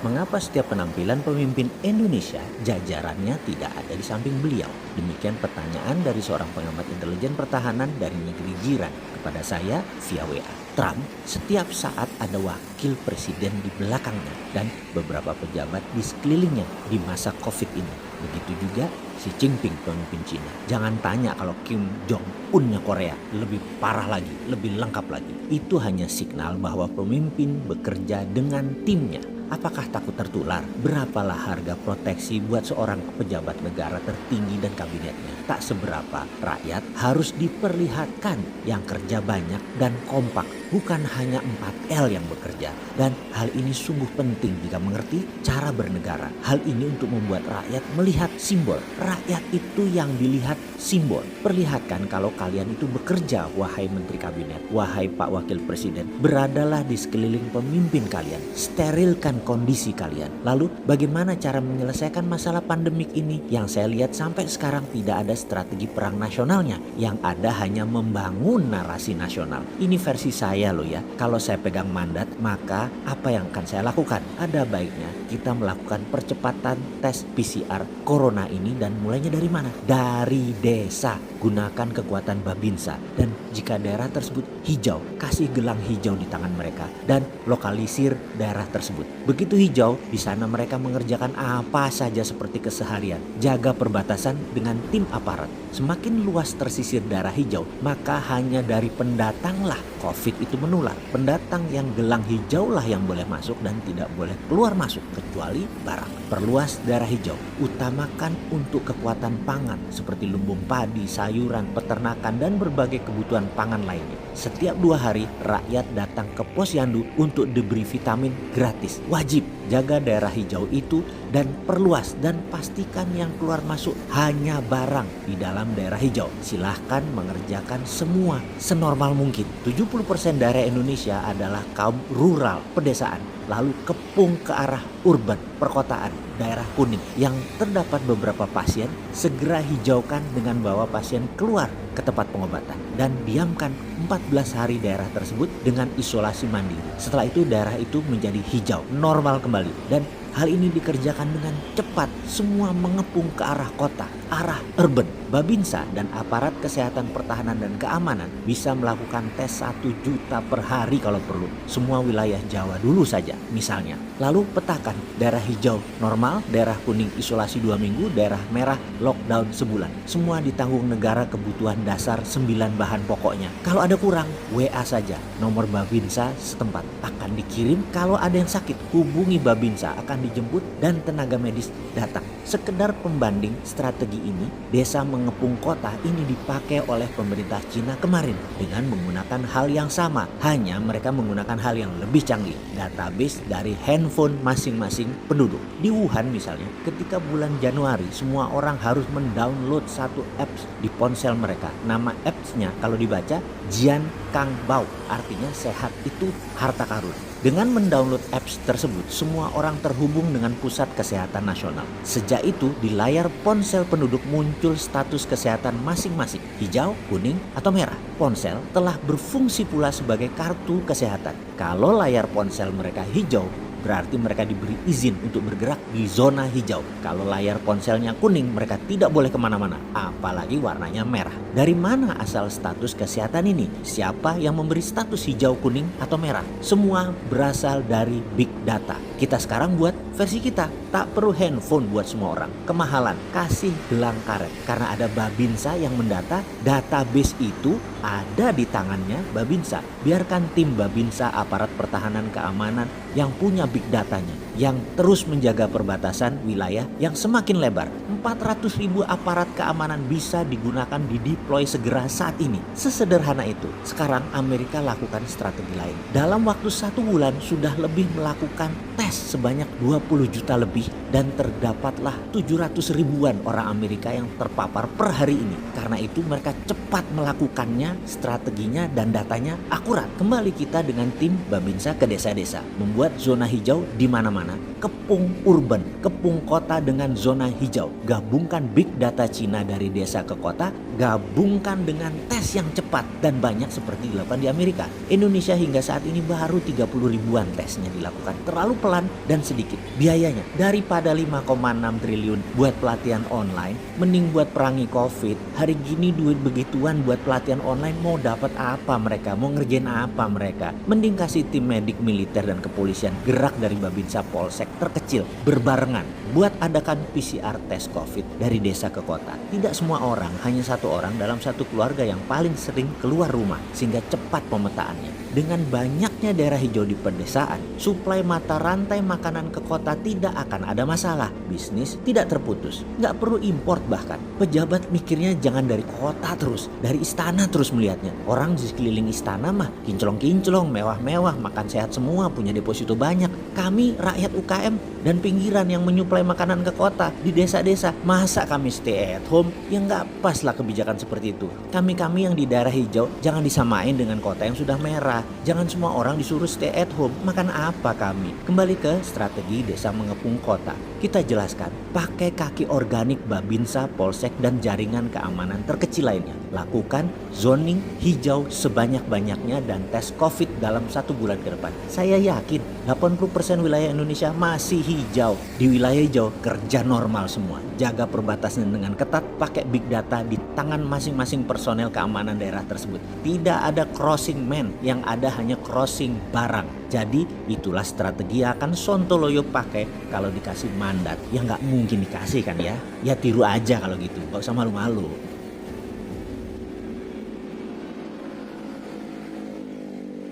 Mengapa setiap penampilan pemimpin Indonesia jajarannya tidak ada di samping beliau? Demikian pertanyaan dari seorang pengamat intelijen pertahanan dari negeri jiran kepada saya via WA. Trump setiap saat ada wakil presiden di belakangnya dan beberapa pejabat di sekelilingnya di masa COVID ini. Begitu juga Xi Jinping pemimpin Cina. Jangan tanya kalau Kim Jong-unnya Korea lebih parah lagi, lebih lengkap lagi. Itu hanya signal bahwa pemimpin bekerja dengan timnya. Apakah takut tertular? Berapalah harga proteksi buat seorang pejabat negara tertinggi dan kabinetnya? Tak seberapa. Rakyat harus diperlihatkan yang kerja banyak dan kompak. Bukan hanya 4L yang bekerja. Dan hal ini sungguh penting jika mengerti cara bernegara. Hal ini untuk membuat rakyat melihat simbol. Rakyat itu yang dilihat simbol. Perlihatkan kalau kalian itu bekerja, wahai menteri kabinet, wahai Pak Wakil Presiden. Beradalah di sekeliling pemimpin kalian. Sterilkan kondisi kalian. Lalu bagaimana cara menyelesaikan masalah pandemik ini? Yang saya lihat sampai sekarang tidak ada strategi perang nasionalnya. Yang ada hanya membangun narasi nasional. Ini versi saya loh ya. Kalau saya pegang mandat, maka apa yang akan saya lakukan? Ada baiknya kita melakukan percepatan tes PCR corona ini, dan mulainya dari mana? Dari desa. Gunakan kekuatan Babinsa, dan jika daerah tersebut hijau, kasih gelang hijau di tangan mereka dan lokalisir daerah tersebut. Begitu hijau, di sana mereka mengerjakan apa saja seperti keseharian. Jaga perbatasan dengan tim aparat. Semakin luas tersisir daerah hijau, maka hanya dari pendatanglah COVID itu menular. Pendatang yang gelang hijau lah yang boleh masuk dan tidak boleh keluar masuk kecuali barang. Perluas daerah hijau. Utamakan untuk kekuatan pangan seperti lumbung padi, sayuran, peternakan, dan berbagai kebutuhan pangan lainnya. Setiap 2 hari rakyat datang ke posyandu untuk diberi vitamin gratis. Wajib jaga daerah hijau itu dan perluas, dan pastikan yang keluar masuk hanya barang di dalam daerah hijau. Silahkan mengerjakan semua senormal mungkin. 70% daerah Indonesia adalah kaum rural, pedesaan. Lalu kepung ke arah urban, perkotaan, daerah kuning. Yang terdapat beberapa pasien, segera hijaukan dengan bawa pasien keluar ke tempat pengobatan. Dan diamkan 14 hari daerah tersebut dengan isolasi mandiri. Setelah itu daerah itu menjadi hijau, normal kembali. Dan hal ini dikerjakan dengan cepat. Semua mengepung ke arah kota, arah urban. Babinsa dan aparat kesehatan pertahanan dan keamanan bisa melakukan tes 1 juta per hari kalau perlu. Semua wilayah Jawa dulu saja misalnya. Lalu petakan daerah hijau normal, daerah kuning isolasi 2 minggu, daerah merah lockdown sebulan. Semua ditanggung negara, kebutuhan dasar 9 bahan pokoknya. Kalau ada kurang, WA saja. Nomor Babinsa setempat akan dikirim. Kalau ada yang sakit, hubungi Babinsa, akan dijemput dan tenaga medis datang. Sekedar pembanding strategi ini, desa mengepung kota ini dipakai oleh pemerintah Cina kemarin dengan menggunakan hal yang sama. Hanya mereka menggunakan hal yang lebih canggih, database dari handphone masing-masing penduduk. Di Wuhan misalnya, ketika bulan Januari semua orang harus mendownload satu apps di ponsel mereka. Nama appsnya kalau dibaca Jian Kang Bao, artinya sehat itu harta karun. Dengan mendownload apps tersebut, semua orang terhubung dengan pusat kesehatan nasional. Sejak itu, di layar ponsel penduduk muncul status kesehatan masing-masing, hijau, kuning, atau merah. Ponsel telah berfungsi pula sebagai kartu kesehatan. Kalau layar ponsel mereka hijau, berarti mereka diberi izin untuk bergerak di zona hijau. Kalau layar ponselnya kuning, mereka tidak boleh kemana-mana, apalagi warnanya merah. Dari mana asal status kesehatan ini? Siapa yang memberi status hijau, kuning, atau merah? Semua berasal dari big data. Kita sekarang buat versi kita. Tak perlu handphone buat semua orang. Kemahalan, kasih gelang karet. Karena ada Babinsa yang mendata, database itu ada di tangannya Babinsa. Biarkan tim Babinsa, aparat pertahanan keamanan yang punya big datanya, yang terus menjaga perbatasan wilayah yang semakin lebar. 400.000 aparat keamanan bisa digunakan, dideploy segera saat ini. Sesederhana itu. Sekarang Amerika lakukan strategi lain. Dalam waktu 1 bulan sudah lebih melakukan tes sebanyak 20 juta lebih, dan terdapatlah 700 ribuan orang Amerika yang terpapar per hari ini. Karena itu mereka cepat melakukannya, strateginya dan datanya akurat. Kembali kita dengan tim Babinsa ke desa-desa, membuat zona hijau di mana-mana. kepung urban, kepung kota dengan zona hijau. Gabungkan big data Cina dari desa ke kota, gabungkan dengan tes yang cepat dan banyak seperti dilakukan di Amerika. Indonesia hingga saat ini baru 30 ribuan tesnya dilakukan. Terlalu pelan dan sedikit. Biayanya daripada 5,6 triliun buat pelatihan online, mending buat perangi COVID. Hari gini duit begituan buat pelatihan online mau dapat apa mereka? Mau ngerjain apa mereka? Mending kasih tim medik militer dan kepolisian gerak dari Babinsa Polsek terkecil berbarengan buat adakan PCR tes COVID dari desa ke kota. Tidak semua orang, hanya satu orang dalam satu keluarga yang paling sering keluar rumah sehingga cepat pemetaannya. Dengan banyaknya daerah hijau di pedesaan, suplai mata rantai makanan ke kota tidak akan ada masalah. Bisnis tidak terputus, nggak perlu import bahkan. Pejabat mikirnya jangan dari kota terus, dari istana terus melihatnya. Orang di sekeliling istana mah kinclong-kinclong, mewah-mewah, makan sehat semua, punya deposito banyak. Kami rakyat UKM dan pinggiran yang menyuplai makanan ke kota di desa-desa, masa kami stay at home? Ya nggak pas lah kebijakan seperti itu. Kami yang di daerah hijau jangan disamain dengan kota yang sudah merah. Jangan semua orang disuruh stay at home. Makan apa kami? Kembali ke strategi desa mengepung kota. Kita jelaskan, pakai kaki organik Babinsa, Polsek, dan jaringan keamanan terkecil lainnya. Lakukan zoning hijau sebanyak-banyaknya dan tes COVID dalam 1 bulan ke depan. Saya yakin 80% wilayah Indonesia masih hijau. Di wilayah hijau kerja normal semua. Jaga perbatasan dengan ketat, pakai big data di tangan masing-masing personel keamanan daerah tersebut. Tidak ada crossing man, yang ada hanya crossing barang. Jadi itulah strategi yang akan Sontoloyo pakai kalau dikasih mandat. Ya nggak mungkin dikasih kan ya. Ya tiru aja kalau gitu, nggak usah malu-malu.